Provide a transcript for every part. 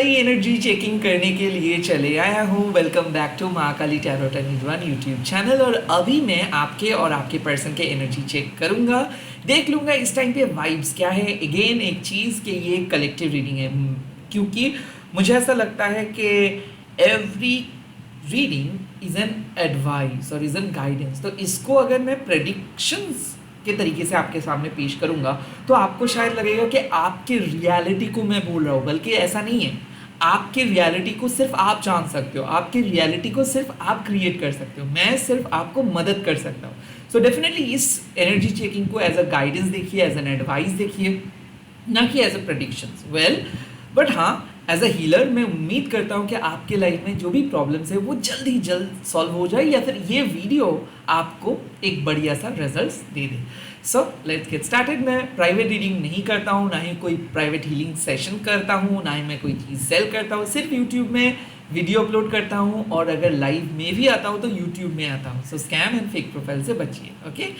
नई energy checking करने के लिए चले आया हूँ। Welcome back to Mahakali tarot and Nidhwan YouTube channel. और अभी मैं आपके और आपके पर्सन के एनर्जी चेक करूँगा, देख लूँगा इस टाइम पे वाइब्स क्या है। अगेन एक चीज़ कि ये कलेक्टिव रीडिंग है, क्योंकि मुझे ऐसा लगता है कि every reading is an advice और इज़ एन गाइडेंस। तो इसको अगर मैं प्रेडिक्शंस के तरीके से आपके सामने पेश करूंगा तो आपको शायद लगेगा कि आपकी रियलिटी को मैं बोल रहा हूँ, बल्कि ऐसा नहीं है। आपकी रियलिटी को सिर्फ आप जान सकते हो, आपकी रियलिटी को सिर्फ आप क्रिएट कर सकते हो। मैं सिर्फ आपको मदद कर सकता हूँ। सो डेफिनेटली इस एनर्जी चेकिंग को एज अ गाइडेंस देखिए, एज एन एडवाइस देखिए, ना कि as a predictions. Well but हाँ, एज अ हीलर मैं उम्मीद करता हूँ कि आपके लाइफ में जो भी प्रॉब्लम्स है वो जल्द ही जल्द सॉल्व हो जाए, या फिर ये वीडियो आपको एक बढ़िया सा results they they. So let's get started. मैं प्राइवेट रीडिंग नहीं करता हूँ, ना ही कोई प्राइवेट हीलिंग सेशन करता हूँ, ना ही मैं कोई चीज़ सेल करता हूँ। सिर्फ यूट्यूब में वीडियो अपलोड करता हूँ, और अगर लाइव में भी आता हूँ तो यूट्यूब में आता हूँ। So scam and fake profile से बचिए। Okay,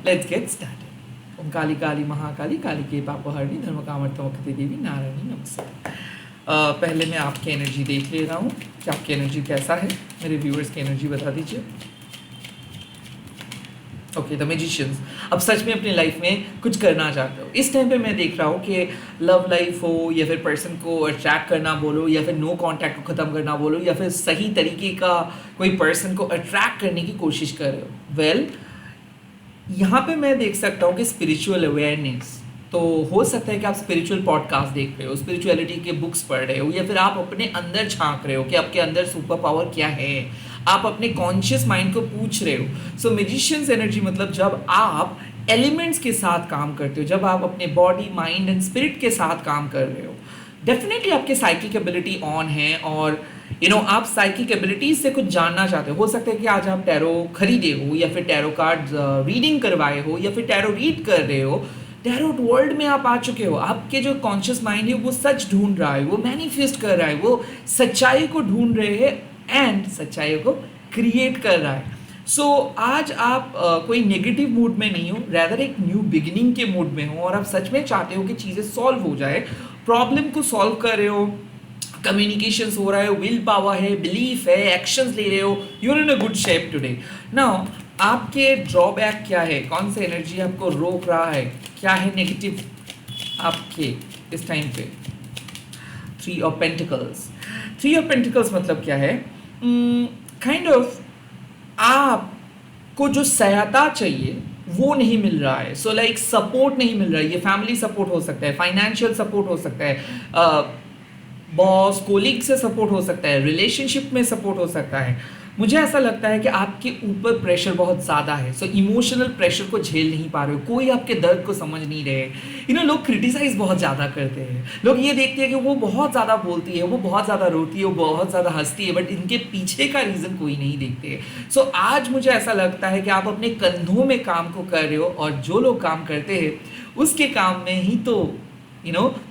let's get started. ओम काली काली महाकाली, काली के पापहरणी, धर्म कामर्थमकते देवी, नारायणी नमस्ते। पहले मैं आपकी एनर्जी देख ले रहा हूँ कि आपकी एनर्जी कैसा है। मेरे व्यूअर्स की एनर्जी बता दीजिए। ओके, द मैजिशियंस, अब सच में अपनी लाइफ में कुछ करना चाहते हो। इस टाइम पे मैं देख रहा हूँ कि लव लाइफ हो, या फिर पर्सन को अट्रैक्ट करना बोलो, या फिर नो कांटेक्ट को ख़त्म करना बोलो, या फिर सही तरीके का कोई पर्सन को अट्रैक्ट करने की कोशिश कर रहे हो। वेल यहाँ पे मैं देख सकता हूँ कि स्पिरिचुअल अवेयरनेस, तो हो सकता है कि आप स्पिरिचुअल पॉडकास्ट देख रहे हो, स्पिरिचुअलिटी के बुक्स पढ़ रहे हो, या फिर आप अपने अंदर झांक रहे हो कि आपके अंदर सुपर पावर क्या है। आप अपने कॉन्शियस माइंड को पूछ रहे हो। सो मैजिशियंस एनर्जी मतलब जब आप एलिमेंट्स के साथ काम करते हो, जब आप अपने बॉडी माइंड एंड स्पिरिट के साथ काम कर रहे हो, डेफिनेटली आपके साइकिक एबिलिटी ऑन है, और आप साइकिक एबिलिटीज से कुछ जानना चाहते हो सकता है कि आज आप टैरो खरीदे हो, या फिर टैरो कार्ड रीडिंग करवाए हो, या फिर टैरो रीड कर रहे हो। टैरोट वर्ल्ड में आप आ चुके हो। आपके जो कॉन्शियस माइंड है वो सच ढूंढ रहा है, वो मैनिफेस्ट कर रहा है, वो सच्चाई को ढूंढ रहे हैं एंड सच्चाई को क्रिएट कर रहा है। सो आज आप कोई नेगेटिव मूड में नहीं हो, रैदर एक न्यू बिगिनिंग के मूड में हो, और आप सच में चाहते हो कि चीज़ें सॉल्व हो जाए, प्रॉब्लम को सॉल्व कर रहे हो, कम्युनिकेशन हो रहा है, विल पावर है, बिलीफ है, एक्शंस ले रहे हो, you are in a good shape today. Now आपके ड्रॉबैक क्या है, कौन सा एनर्जी आपको रोक रहा है, क्या है नेगेटिव आपके इस टाइम पे। 3 ऑफ पेंटिकल्स। 3 ऑफ पेंटिकल्स मतलब क्या है, काइंड ऑफ आपको जो सहायता चाहिए वो नहीं मिल रहा है। सो लाइक सपोर्ट नहीं मिल रहा है। ये फैमिली सपोर्ट हो सकता है, फाइनेंशियल सपोर्ट हो सकता है, बॉस कोलीग से सपोर्ट हो सकता है, रिलेशनशिप में सपोर्ट हो सकता है। मुझे ऐसा लगता है कि आपके ऊपर प्रेशर बहुत ज़्यादा है। सो इमोशनल प्रेशर को झेल नहीं पा रहे हो, कोई आपके दर्द को समझ नहीं रहे। लोग क्रिटिसाइज बहुत ज़्यादा करते हैं। लोग ये देखते हैं कि वो बहुत ज़्यादा बोलती है, वो बहुत ज़्यादा रोती है, वो बहुत ज़्यादा हंसती है, बट इनके पीछे का रीज़न कोई नहीं देखते। सो आज मुझे ऐसा लगता है कि आप अपने कंधों में काम को कर रहे हो, और जो लोग काम करते हैं उसके काम में ही तो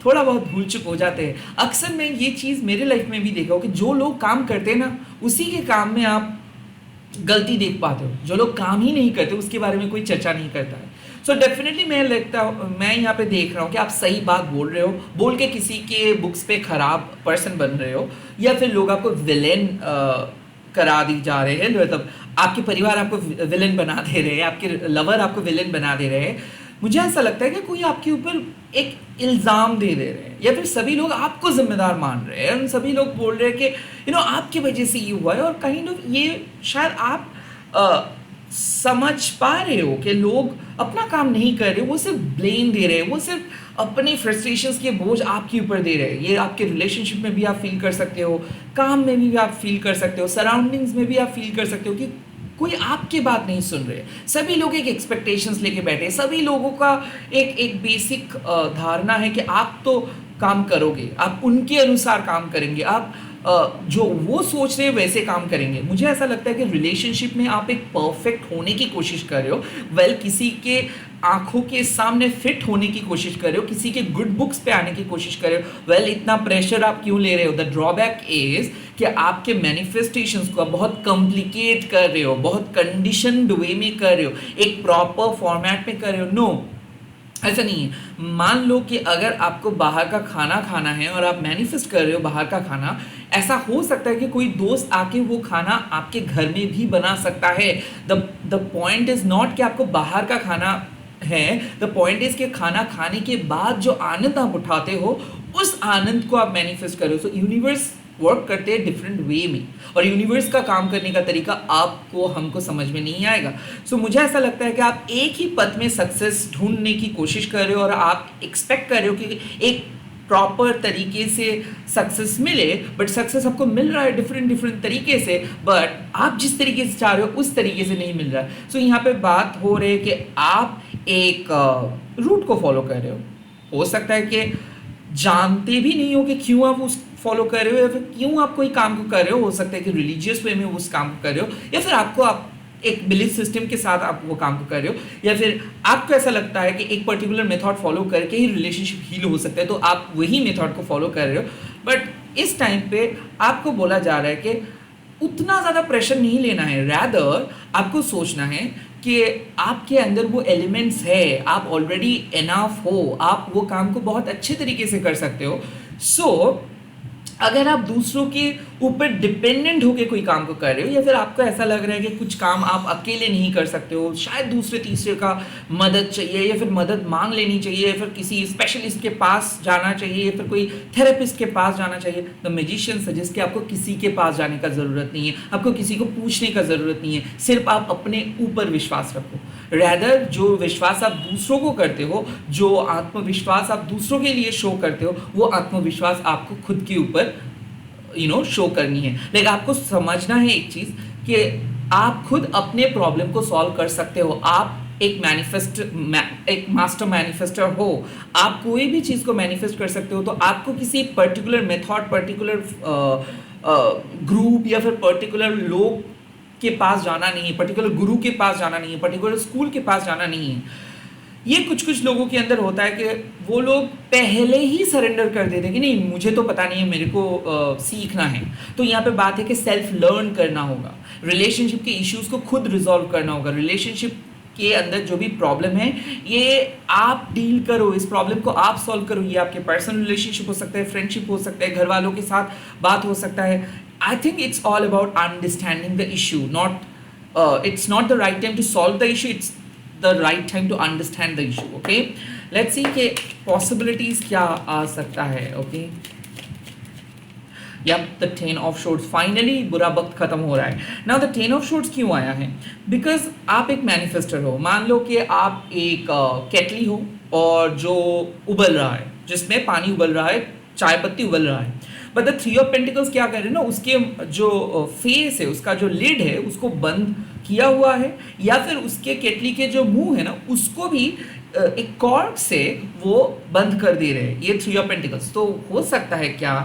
थोड़ा बहुत भूल चुक हो जाते हैं। अक्सर मैं ये चीज़ मेरे लाइफ में भी देखा हो कि जो लोग काम करते हैं ना, उसी के काम में आप गलती देख पाते हो। जो लोग काम ही नहीं करते उसके बारे में कोई चर्चा नहीं करता है। सो डेफिनेटली मैं यहाँ पे देख रहा हूँ कि आप सही बात बोल रहे हो, बोल के किसी के बुक्स पे खराब पर्सन बन रहे हो, या फिर लोग आपको विलेन करा दी जा रहे हैं। मतलब आपके परिवार आपको विलेन बना दे रहे हैं, आपके लवर आपको विलेन बना दे रहे हैं। मुझे ऐसा लगता है कि कोई आपके ऊपर एक इल्ज़ाम दे रहे हैं, या फिर सभी लोग आपको जिम्मेदार मान रहे हैं, सभी लोग बोल रहे हैं कि आपकी वजह से ये हुआ है। और काइंड ऑफ ये शायद आप समझ पा रहे हो कि लोग अपना काम नहीं कर रहे, वो सिर्फ ब्लेम दे रहे हैं, वो सिर्फ अपने फ्रस्ट्रेशंस के बोझ आपके ऊपर दे रहे हैं। ये आपके रिलेशनशिप में भी आप फील कर सकते हो, काम में भी आप फील कर सकते हो, सराउंडिंग्स में भी आप फील कर सकते हो कि कोई आपकी बात नहीं सुन रहे। सभी लोग एक एक्सपेक्टेशंस लेके बैठे, सभी लोगों का एक बेसिक धारणा है कि आप तो काम करोगे, आप उनके अनुसार काम करेंगे, आप जो वो सोच रहे हैं वैसे काम करेंगे। मुझे ऐसा लगता है कि रिलेशनशिप में आप एक परफेक्ट होने की कोशिश कर रहे हो, किसी के आंखों के सामने फिट होने की कोशिश कर रहे हो, किसी के गुड बुक्स पे आने की कोशिश कर रहे हो। इतना प्रेशर आप क्यों ले रहे हो? द ड्रॉबैक इज कि आपके मैनिफेस्टेशंस को आप बहुत कॉम्प्लिकेट कर रहे हो, बहुत कंडीशनड वे में कर रहे हो, एक प्रॉपर फॉर्मेट में कर रहे हो। नो, ऐसा नहीं है। मान लो कि अगर आपको बाहर का खाना खाना है और आप मैनिफेस्ट कर रहे हो बाहर का खाना, ऐसा हो सकता है कि कोई दोस्त आके वो खाना आपके घर में भी बना सकता है। द पॉइंट इज नॉट कि आपको बाहर का खाना है, द पॉइंट इज कि खाना खाने के बाद जो आनंद आप उठाते हो उस आनंद को आप मैनिफेस्ट करो। सो यूनिवर्स वर्क करते हैं डिफरेंट वे में, और यूनिवर्स का काम करने का तरीका आपको हमको समझ में नहीं आएगा। सो मुझे ऐसा लगता है कि आप एक ही पथ में सक्सेस ढूंढने की कोशिश कर रहे हो और आप एक्सपेक्ट कर रहे हो कि एक प्रॉपर तरीके से सक्सेस मिले, बट सक्सेस आपको मिल रहा है डिफरेंट डिफरेंट तरीके से, बट आप जिस तरीके से चाह रहे हो उस तरीके से नहीं मिल रहा है। सो यहाँ पे बात हो रही है कि आप एक रूट को फॉलो कर रहे हो सकता है कि जानते भी नहीं हो कि क्यों आप उस फॉलो कर रहे हो या फिर क्यों आप कोई काम को कर रहे हो सकता है कि रिलीजियस वे में उस काम को कर रहे हो, या फिर आप एक बिलीफ सिस्टम के साथ आप वो काम को कर रहे हो, या फिर आपको ऐसा लगता है कि एक पर्टिकुलर मेथड फॉलो करके ही रिलेशनशिप हील हो सकता है, तो आप वही मेथड को फॉलो कर रहे हो। बट इस टाइम पे आपको बोला जा रहा है कि उतना ज़्यादा प्रेशर नहीं लेना है, रैदर आपको सोचना है कि आपके अंदर वो एलिमेंट्स है, आप ऑलरेडी एनाफ हो, आप वो काम को बहुत अच्छे तरीके से कर सकते हो। सो अगर आप दूसरों के ऊपर डिपेंडेंट होकर कोई काम को कर रहे हो, या फिर आपको ऐसा लग रहा है कि कुछ काम आप अकेले नहीं कर सकते हो, शायद दूसरे तीसरे का मदद चाहिए, या फिर मदद मांग लेनी चाहिए, या फिर किसी स्पेशलिस्ट के पास जाना चाहिए, या फिर कोई थेरेपिस्ट के पास जाना चाहिए, द मैजिशियन सजेस्ट कि आपको किसी के पास जाने का ज़रूरत नहीं है, आपको किसी को पूछने का ज़रूरत नहीं है, सिर्फ आप अपने ऊपर विश्वास रखो। रैदर जो विश्वास आप दूसरों को करते हो, जो आत्मविश्वास आप दूसरों के लिए शो करते हो, वो आत्मविश्वास आपको खुद के ऊपर शो करनी है। लेकिन आपको समझना है एक चीज कि आप खुद अपने प्रॉब्लम को सॉल्व कर सकते हो। आप एक मास्टर मैनिफेस्टर हो, आप कोई भी चीज को मैनिफेस्ट कर सकते हो। तो आपको किसी पर्टिकुलर मेथड, पर्टिकुलर ग्रुप या फिर पर्टिकुलर लोग के पास जाना नहीं है, पर्टिकुलर गुरु के पास जाना नहीं है, पर्टिकुलर स्कूल के पास जाना नहीं है। ये कुछ लोगों के अंदर होता है कि वो लोग पहले ही सरेंडर कर देते हैं कि नहीं मुझे तो पता नहीं है, मेरे को सीखना है। तो यहाँ पे बात है कि सेल्फ लर्न करना होगा, रिलेशनशिप के इश्यूज को खुद रिजॉल्व करना होगा। रिलेशनशिप के अंदर जो भी प्रॉब्लम है ये आप डील करो, इस प्रॉब्लम को आप सॉल्व करो। ये आपके पर्सनल रिलेशनशिप हो सकता है, फ्रेंडशिप हो सकता है, घर वालों के साथ बात हो सकता है। I think it's all about understanding the issue, it's not the right time to solve the issue, it's the right time to understand the issue. Okay, let's see कि possibilities क्या आ सकता है। Okay, yep, the Ten of Swords, finally बुरा वक्त खत्म हो रहा है। Now the Ten of Swords क्यों आया है? Because आप एक मैनिफेस्टर हो। मान लो कि आप एक केटली हो और जो उबल रहा है, जिसमें पानी उबल रहा है, चाय पत्ती उबल रहा है। But the three of pentacles क्या कर रहे हैं ना, उसके जो फेस है, उसका जो लिड है, उसको बंद किया हुआ है, या फिर उसके केटली के जो मुंह है ना, उसको भी एक कॉर्ड से वो बंद कर दे रहे हैं, ये थ्री ऑफ पेंटिकल्स। तो हो सकता है क्या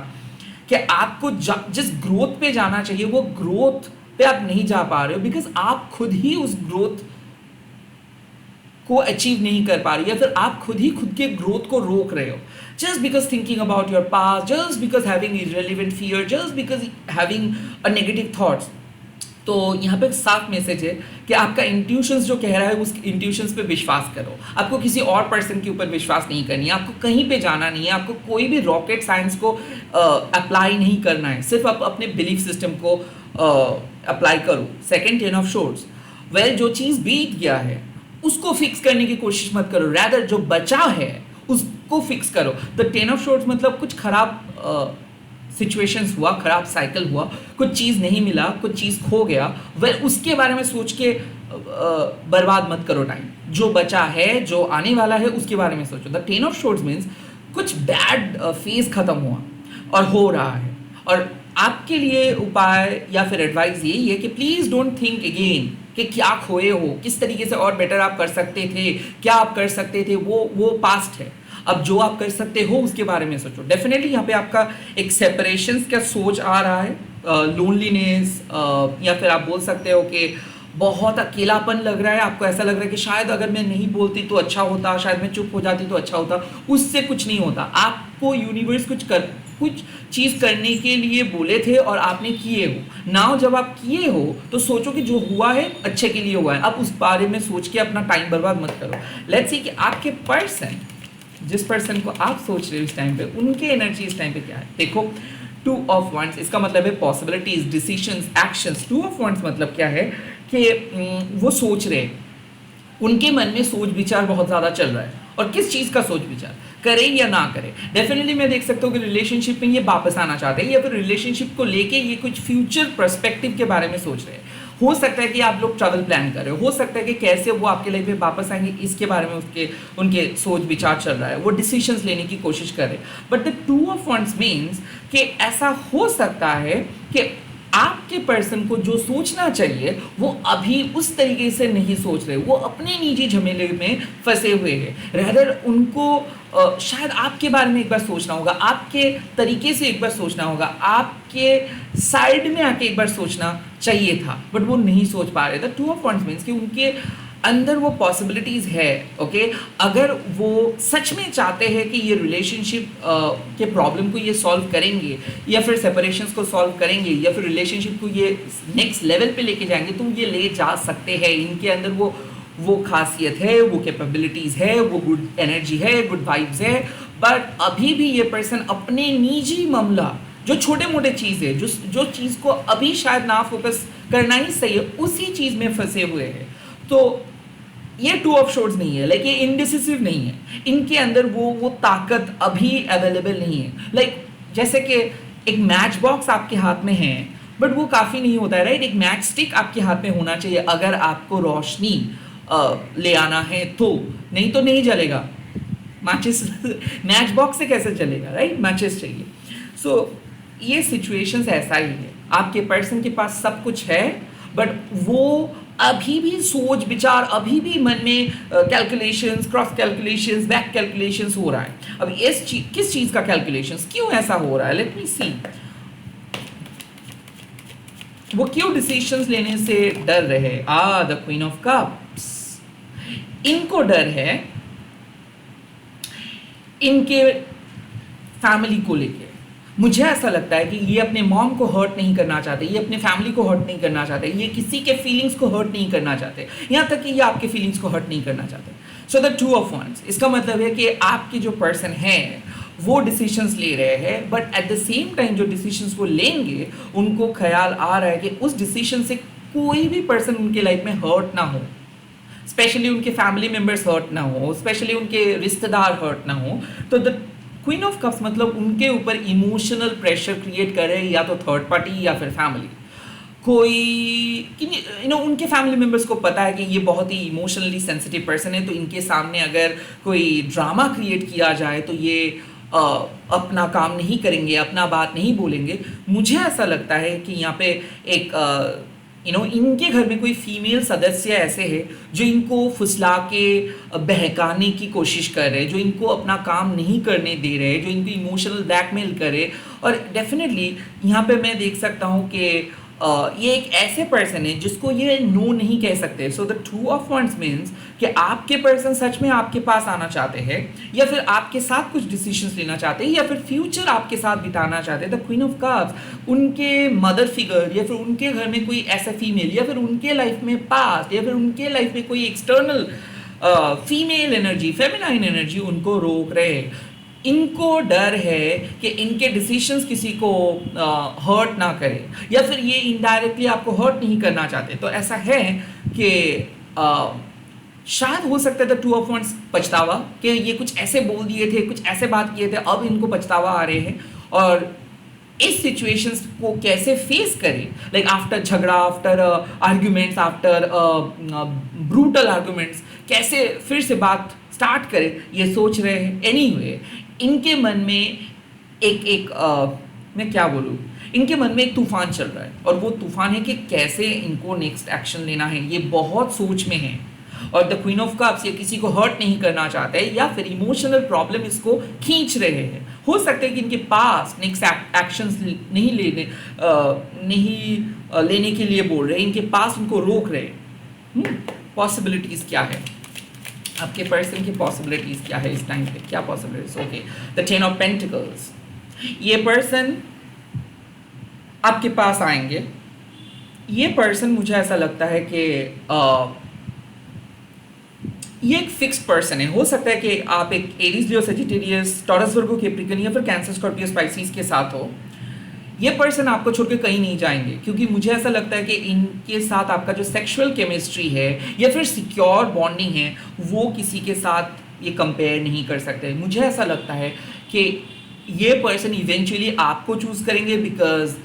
कि आपको जिस ग्रोथ पे जाना चाहिए वो ग्रोथ पे आप नहीं जा पा रहे हो, बिकॉज आप खुद ही उस ग्रोथ को अचीव नहीं कर पा रही, या फिर आप खुद ही खुद के ग्रोथ को रोक रहे हो, just because thinking about your past, just because having irrelevant fear, just because having a negative thoughts। तो यहाँ पे साफ मैसेज है कि आपका इंट्यूशंस जो कह रहा है उस इंट्यूशंस पे विश्वास करो। आपको किसी और पर्सन के ऊपर विश्वास नहीं करनी है, आपको कहीं पे जाना नहीं है, आपको कोई भी रॉकेट साइंस को अप्लाई नहीं करना है, सिर्फ आप अपने बिलीफ सिस्टम को अप्लाई करो। Second, ten of swords, well जो चीज़ बीत गया है उसको फिक्स करने की कोशिश मत करो, रैदर जो बचा है उसको फिक्स करो। द टेन ऑफ सोर्ड्स मतलब कुछ खराब सिचुएशंस हुआ, खराब साइकिल हुआ, कुछ चीज़ नहीं मिला, कुछ चीज़ खो गया, वेल उसके बारे में सोच के बर्बाद मत करो टाइम। जो बचा है, जो आने वाला है, उसके बारे में सोचो। The ten of swords means कुछ बैड फेज खत्म हुआ और हो रहा है, और आपके लिए उपाय या फिर एडवाइस यही है कि प्लीज़ डोंट थिंक अगेन कि क्या खोए हो, किस तरीके से और बेटर आप कर सकते थे, क्या आप कर सकते थे, वो पास्ट है। अब जो आप कर सकते हो उसके बारे में सोचो। डेफिनेटली यहाँ पे आपका एक सेपरेशन का सोच आ रहा है, लोनलीनेस, या फिर आप बोल सकते हो कि बहुत अकेलापन लग रहा है। आपको ऐसा लग रहा है कि शायद अगर मैं नहीं बोलती तो अच्छा होता, शायद मैं चुप हो जाती तो अच्छा होता। उससे कुछ नहीं होता, आपको यूनिवर्स कुछ कुछ चीज़ करने के लिए बोले थे और आपने किए हो। नाउ जब आप किए हो तो सोचो कि जो हुआ है अच्छे के लिए हुआ है, अब उस बारे में सोच के अपना टाइम बर्बाद मत करो। लेट्स सी कि आपके पर्सन, जिस पर्सन को आप सोच रहे हो इस टाइम पे, उनके एनर्जी इस टाइम पे क्या है। देखो 2 ऑफ वंस, इसका मतलब है possibilities, decisions, actions. 2 of wands मतलब क्या है कि वो सोच रहे हैं, उनके मन में सोच विचार बहुत ज़्यादा चल रहा है। और किस चीज़ का सोच विचार, करे या ना करे। डेफिनेटली मैं देख सकता हूँ कि रिलेशनशिप में ये वापस आना चाहते हैं, या फिर रिलेशनशिप को लेके ये कुछ फ्यूचर पर्सपेक्टिव के बारे में सोच रहे हैं। हो सकता है कि आप लोग ट्रैवल प्लान कर रहे हो सकता है कि कैसे वो आपके लाइफ में वापस आएंगे, इसके बारे में उनके सोच विचार चल रहा है, वो डिसीजंस लेने की कोशिश कर रहे हैं। But the 2 of wands means कि ऐसा हो सकता है कि आपके पर्सन को जो सोचना चाहिए वो अभी उस तरीके से नहीं सोच रहे, वो अपने निजी झमेले में फंसे हुए हैं। रेदर उनको शायद आपके बारे में एक बार सोचना होगा, आपके तरीके से एक बार सोचना होगा, आपके साइड में आके एक बार सोचना चाहिए था, बट वो नहीं सोच पा रहे थे। 2 ऑफ वंस मीन्स कि उनके अंदर वो पॉसिबिलिटीज़ है। ओके, अगर वो सच में चाहते हैं कि ये रिलेशनशिप के प्रॉब्लम को ये सॉल्व करेंगे, या फिर सेपरेशंस को सॉल्व करेंगे, या फिर रिलेशनशिप को ये नेक्स्ट लेवल पे लेके जाएंगे, तो ये ले जा सकते हैं। इनके अंदर वो खासियत है, वो कैपेबिलिटीज़ है, वो गुड एनर्जी है, गुड वाइब्स है। बट अभी भी ये पर्सन अपने निजी मामला, जो छोटे मोटे चीज़ है, जो चीज़ को अभी शायद ना फोकस करना ही सही है, उसी चीज़ में फंसे हुए हैं। तो ये 2 ऑफ शॉर्ट्स नहीं है, लाइक ये इनडिसिसिव नहीं है, इनके अंदर वो ताकत अभी अवेलेबल नहीं है। लाइक जैसे कि एक मैच बॉक्स आपके हाथ में है, बट वो काफ़ी नहीं होता है, राइट। एक मैच स्टिक आपके हाथ में होना चाहिए अगर आपको रोशनी ले आना है तो, नहीं तो नहीं जलेगा। मैचेस मैच बॉक्स से कैसे चलेगा, राइट, मैचेस चाहिए। सो ये सिचुएशंस ऐसा ही है, आपके पर्सन के पास सब कुछ है, बट वो अभी भी सोच विचार, अभी भी मन में calculations, cross calculations, back calculations हो रहा है। अब किस चीज़ का कैलकुलेशंस, क्यों ऐसा हो रहा है, लेट मी सी। वो क्यों डिसीजंस लेने से डर रहे। द क्वीन ऑफ कप्स, इनको डर है इनके फैमिली को लेके। मुझे ऐसा लगता है कि ये अपने मॉम को हर्ट नहीं करना चाहते, ये अपने फैमिली को हर्ट नहीं करना चाहते, ये किसी के फीलिंग्स को हर्ट नहीं करना चाहते, यहाँ तक कि ये आपके फीलिंग्स को हर्ट नहीं करना चाहते। सो द 2 ऑफ वंस, इसका मतलब है कि आपके जो पर्सन है वो डिसीजंस ले रहे हैं, but at the same time जो डिसीजंस वो लेंगे, उनको ख्याल आ रहा है कि उस डिसीजन से कोई भी पर्सन उनके लाइफ में हर्ट ना हो, स्पेशली उनके फैमिली मेम्बर्स हर्ट ना हो, स्पेशली उनके रिश्तेदार हर्ट ना हो। तो द क्वीन ऑफ कप्स मतलब उनके ऊपर इमोशनल प्रेशर क्रिएट करे, या तो थर्ड पार्टी या फिर फैमिली, कोई उनके फैमिली मेम्बर्स को पता है कि ये बहुत ही इमोशनली सेंसिटिव पर्सन है, तो इनके सामने अगर कोई ड्रामा क्रिएट किया जाए तो ये अपना काम नहीं करेंगे, अपना बात नहीं बोलेंगे। मुझे ऐसा लगता है कि यहाँ पे एक इनके घर में कोई फीमेल सदस्य ऐसे है जो इनको फुसला के बहकाने की कोशिश कर रहे हैं, जो इनको अपना काम नहीं करने दे रहे, जो इनको इमोशनल ब्लैकमेल करे। और डेफिनेटली यहाँ पे मैं देख सकता हूँ कि ये एक ऐसे पर्सन है जिसको ये नो नहीं कह सकते। So the 2 of wands means कि आपके पर्सन सच में आपके पास आना चाहते हैं, या फिर आपके साथ कुछ डिसीजंस लेना चाहते हैं, या फिर फ्यूचर आपके साथ बिताना चाहते हैं। द क्वीन ऑफ कप्स, उनके मदर फिगर, या फिर उनके घर में कोई ऐसा फीमेल, या फिर उनके लाइफ में पास्ट, या फिर उनके लाइफ में कोई external female energy, feminine energy उनको रोक रहे हैं। इनको डर है कि इनके डिसीजंस किसी को हर्ट ना करे, या फिर ये इनडायरेक्टली आपको हर्ट नहीं करना चाहते। तो ऐसा है कि शायद हो सकता है द 2 ऑफ वंस पछतावा, कि ये कुछ ऐसे बोल दिए थे, कुछ ऐसे बात किए थे, अब इनको पछतावा आ रहे हैं, और इस सिचुएशंस को कैसे फेस करें, लाइक आफ्टर झगड़ा, after arguments, after brutal arguments, कैसे फिर से बात स्टार्ट करें, ये सोच रहे हैं। एनीवे, इनके मन में मैं क्या बोलूँ, इनके मन में एक तूफान चल रहा है, और वो तूफान है कि कैसे इनको नेक्स्ट एक्शन लेना है। ये बहुत सोच में है, और द क्वीन ऑफ कप्स ये किसी को हर्ट नहीं करना चाहते, या फिर इमोशनल प्रॉब्लम इसको खींच रहे हैं। हो सकता है कि इनके पास नेक्स्ट एक्शंस नहीं लेने के लिए बोल रहे हैं, इनके पास इनको रोक रहे हैं। पॉसिबिलिटीज़ क्या है, आपके पर्सन की पॉसिबिलिटीज़ क्या है इस टाइम पे, क्या possibilities. Okay, the 10 of pentacles, ये पर्सन आपके पास आएंगे। ये पर्सन मुझे ऐसा लगता है कि ये एक फिक्स पर्सन है। हो सकता है कि आप एक Aries Leo Sagittarius Taurus Virgo Capricorn या फिर कैंसर स्कॉर्पियो स्पाइसिस के साथ हो। ये पर्सन आपको छोड़ के कहीं नहीं जाएंगे, क्योंकि मुझे ऐसा लगता है कि इनके साथ आपका जो सेक्सुअल केमिस्ट्री है या फिर सिक्योर बॉन्डिंग है वो किसी के साथ ये कंपेयर नहीं कर सकते। मुझे ऐसा लगता है कि ये पर्सन इवेंचुअली आपको चूज करेंगे बिकॉज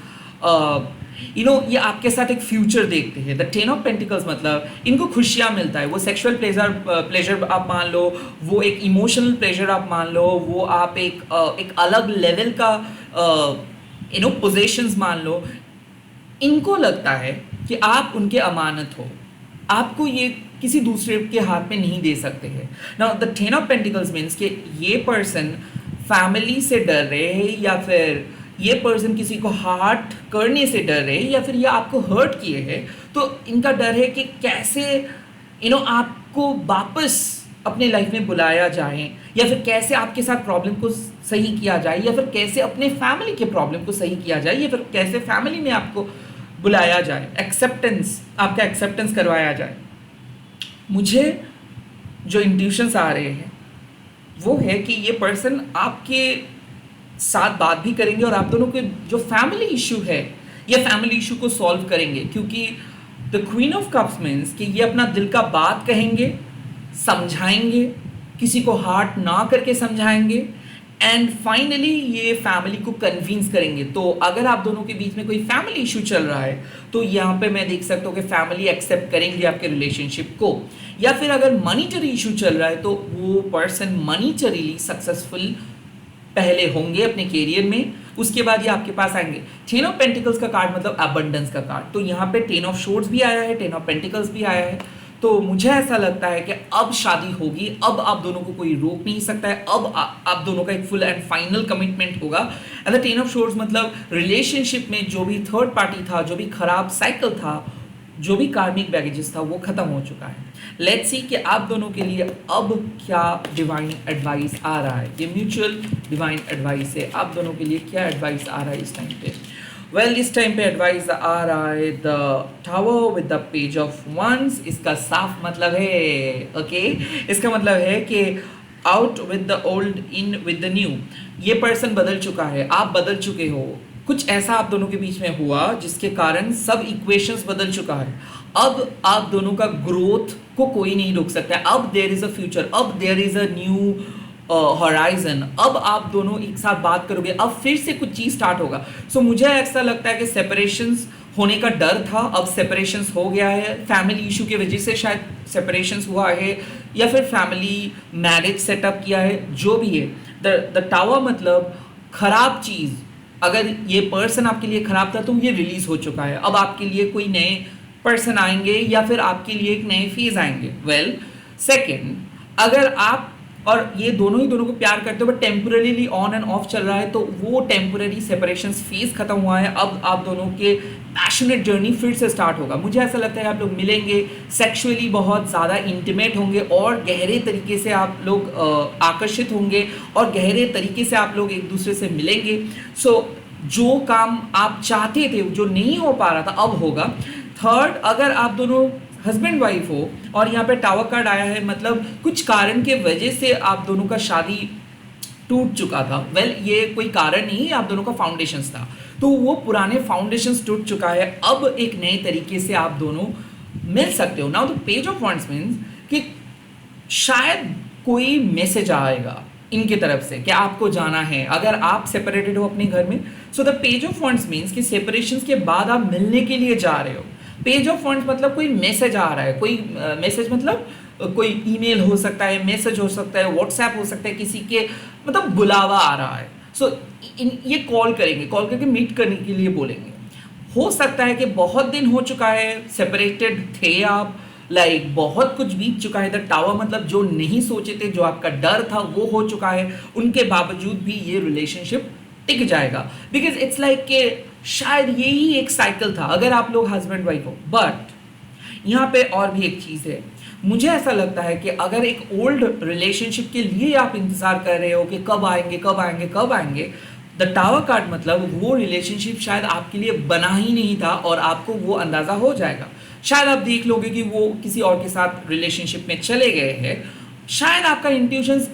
ये आपके साथ एक फ्यूचर देखते हैं। द 10 ऑफ पेंटिकल्स मतलब इनको खुशियाँ मिलता है। वो सेक्सुअल प्लेजर आप मान लो, वो एक इमोशनल प्लेजर आप मान लो, वो आप एक अलग लेवल का पोजेशंस मान लो। इनको लगता है कि आप उनके अमानत हो, आपको ये किसी दूसरे के हाथ में नहीं दे सकते हैं। Now the 10 of pentacles means कि ये पर्सन फैमिली से डर रहे हैं, या फिर ये पर्सन किसी को हर्ट करने से डर रहे हैं, या फिर ये आपको हर्ट किए हैं। तो इनका डर है कि कैसे आपको वापस अपने लाइफ में बुलाया जाए, या फिर कैसे आपके साथ प्रॉब्लम को सही किया जाए, या फिर कैसे अपने फैमिली के प्रॉब्लम को सही किया जाए, या फिर कैसे फैमिली में आपको बुलाया जाए, आपका एक्सेप्टेंस करवाया जाए। मुझे जो इंट्यूशंस आ रहे हैं वो है कि ये पर्सन आपके साथ बात भी करेंगे और आप दोनों के जो फैमिली इशू है ये फैमिली इशू को सॉल्व करेंगे, क्योंकि the queen of cups means कि ये अपना दिल का बात कहेंगे, समझाएंगे, किसी को हार्ट ना करके समझाएंगे, एंड फाइनली ये फैमिली को कन्विंस करेंगे। तो अगर आप दोनों के बीच में कोई फैमिली इशू चल रहा है तो यहाँ पे मैं देख सकता हूँ कि फैमिली एक्सेप्ट करेंगे आपके रिलेशनशिप को। या फिर अगर मनीटरी इशू चल रहा है तो वो पर्सन मनीटरीली सक्सेसफुल पहले होंगे अपने कैरियर में, उसके बाद ये आपके पास आएंगे। 10 ऑफ पेंटिकल्स का कार्ड मतलब अबंडेंस का कार्ड, तो यहाँ पे 10 ऑफ शोर्ड्स भी आया है, 10 ऑफ पेंटिकल्स भी आया है। तो मुझे ऐसा लगता है कि अब शादी होगी, अब आप दोनों को कोई रोक नहीं सकता है, अब आप दोनों का एक फुल एंड फाइनल कमिटमेंट होगा। एंड द 10 ऑफ शोर्ड्स मतलब रिलेशनशिप में जो भी थर्ड पार्टी था, जो भी खराब साइकिल था, जो भी कार्मिक बैगेजेस था वो खत्म हो चुका है। लेट्स सी कि आप दोनों के लिए अब क्या डिवाइन एडवाइस आ रहा है। ये म्यूचुअल डिवाइन एडवाइस है, आप दोनों के लिए क्या एडवाइस आ रहा है इस टाइम पे। वेल इस टाइम पे एडवाइस आ रहा है the tower with the page of wands. इसका साफ मतलब है इसका मतलब है कि out with the old in with the new. ये पर्सन बदल चुका है, आप बदल चुके हो, कुछ ऐसा आप दोनों के बीच में हुआ जिसके कारण सब इक्वेशंस बदल चुका है। अब आप दोनों का ग्रोथ को कोई नहीं रोक सकता है। अब देयर इज अ फ्यूचर, अब there is a new horizon. अब आप दोनों एक साथ बात करोगे, अब फिर से कुछ चीज स्टार्ट होगा। सो मुझे ऐसा लगता है कि सेपरेशंस होने का डर था, अब सेपरेशंस हो गया है। फैमिली इशू की वजह से शायद सेपरेशंस हुआ है, या फिर फैमिली मैरिज सेटअप किया है, जो भी है। द टावर मतलब खराब चीज, अगर ये पर्सन आपके लिए खराब था तो ये रिलीज हो चुका है। अब आपके लिए कोई नए पर्सन आएंगे, या फिर आपके लिए एक नए फेज आएंगे। वेल सेकंड, अगर आप और ये दोनों को प्यार करते हो but temporarily on end of चल रहा है, तो वो टेम्पररी सेपरेशन फेज खत्म हुआ है। अब आप दोनों के पैशनेट जर्नी फिर से स्टार्ट होगा। मुझे ऐसा लगता है आप लोग मिलेंगे, सेक्सुअली बहुत ज़्यादा इंटीमेट होंगे, और गहरे तरीके से आप लोग आकर्षित होंगे, और गहरे तरीके से आप लोग एक दूसरे से मिलेंगे। सो जो काम आप चाहते थे जो नहीं हो पा रहा था अब होगा। थर्ड, अगर आप दोनों हस्बैंड वाइफ हो और यहाँ पे टावर कार्ड आया है, मतलब कुछ कारण के वजह से आप दोनों का शादी टूट चुका था। वेल ये कोई कारण नहीं, आप दोनों का फाउंडेशंस था, तो वो पुराने फाउंडेशंस टूट चुका है। अब एक नए तरीके से आप दोनों मिल सकते हो। Now the page of wands means कि शायद कोई मैसेज आएगा इनके तरफ से कि आपको जाना है, अगर आप सेपरेटेड हो अपने घर में। So the page of wands means कि सेपरेशंस के बाद आप मिलने के लिए जा रहे हो। पेज ऑफ वॉन्ड्स मतलब कोई मैसेज आ रहा है, कोई मैसेज मतलब कोई ईमेल हो सकता है, मैसेज हो सकता है, व्हाट्सएप हो सकता है, किसी के मतलब बुलावा आ रहा है। सो ये कॉल करेंगे, कॉल करके मीट करने के लिए बोलेंगे। हो सकता है कि बहुत दिन हो चुका है सेपरेटेड थे आप, लाइक बहुत कुछ बीत चुका है। द टावर मतलब जो नहीं सोचे थे, जो आपका डर था वो हो चुका है, उनके बावजूद भी ये रिलेशनशिप टिक जाएगा। बिकॉज इट्स लाइक कि शायद यही एक साइकिल था अगर आप लोग हस्बैंड वाइफ हो। बट यहाँ पे और भी एक चीज़ है, मुझे ऐसा लगता है कि अगर एक ओल्ड रिलेशनशिप के लिए आप इंतज़ार कर रहे हो कि कब आएंगे कब आएंगे कब आएंगे, द टावर कार्ड मतलब वो रिलेशनशिप शायद आपके लिए बना ही नहीं था और आपको वो अंदाज़ा हो जाएगा। शायद आप देख लोगे कि वो किसी और के साथ रिलेशनशिप में चले गए हैं। शायद आपका इंट्यूशंस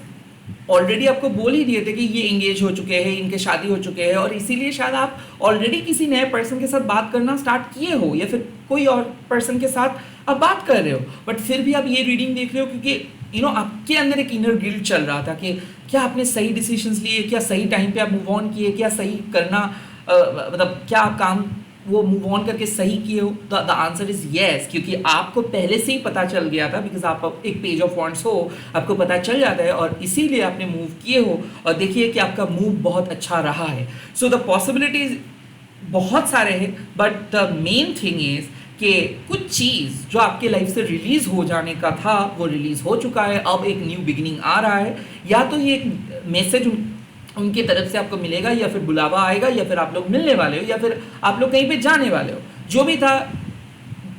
ऑलरेडी आपको बोल ही दिए थे कि ये एंगेज हो चुके हैं, इनके शादी हो चुके हैं, और इसीलिए शायद आप ऑलरेडी किसी नए पर्सन के साथ बात करना स्टार्ट किए हो, या फिर कोई और पर्सन के साथ आप बात कर रहे हो, बट फिर भी आप ये रीडिंग देख रहे हो क्योंकि आपके अंदर एक इनर गिल्ट चल रहा था कि क्या आपने सही डिसीजंस लिए, क्या सही टाइम पे आप मूव ऑन किए, क्या सही करना मतलब क्या आप काम वो मूव ऑन करके सही किए हो। द आंसर इज येस, क्योंकि आपको पहले से ही पता चल गया था, बिकॉज आप एक पेज ऑफ वॉन्ट्स हो, आपको पता चल जाता है और इसीलिए आपने मूव किए हो, और देखिए कि आपका मूव बहुत अच्छा रहा है। सो द पॉसिबिलिटीज बहुत सारे हैं, but the main thing is कि कुछ चीज़ जो आपके लाइफ से रिलीज हो जाने का था वो रिलीज हो चुका है। अब एक न्यू बिगिनिंग आ रहा है, या तो ये एक मैसेज उनकी तरफ से आपको मिलेगा, या फिर बुलावा आएगा, या फिर आप लोग मिलने वाले हो, या फिर आप लोग कहीं पे जाने वाले हो। जो भी था,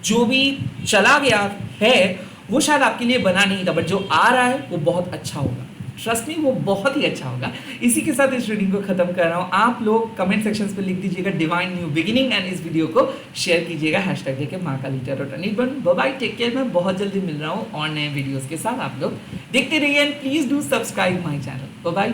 जो भी चला गया है, वो शायद आपके लिए बना नहीं था, बट जो आ रहा है वो बहुत अच्छा होगा। ट्रस्ट मी, वो बहुत ही अच्छा होगा। इसी के साथ इस रीडिंग को खत्म कर रहा हूँ। आप लोग कमेंट सेक्शंस पे लिख दीजिएगा डिवाइन न्यू बिगिनिंग, एंड इस वीडियो को शेयर कीजिएगा हैशटैग लेके Mahakali tarot Anirban. Bye, take care. मैं बहुत जल्दी मिल रहा हूँ और नए वीडियोस के साथ। आप लोग देखते रहिए, and please do subscribe my channel. Bye.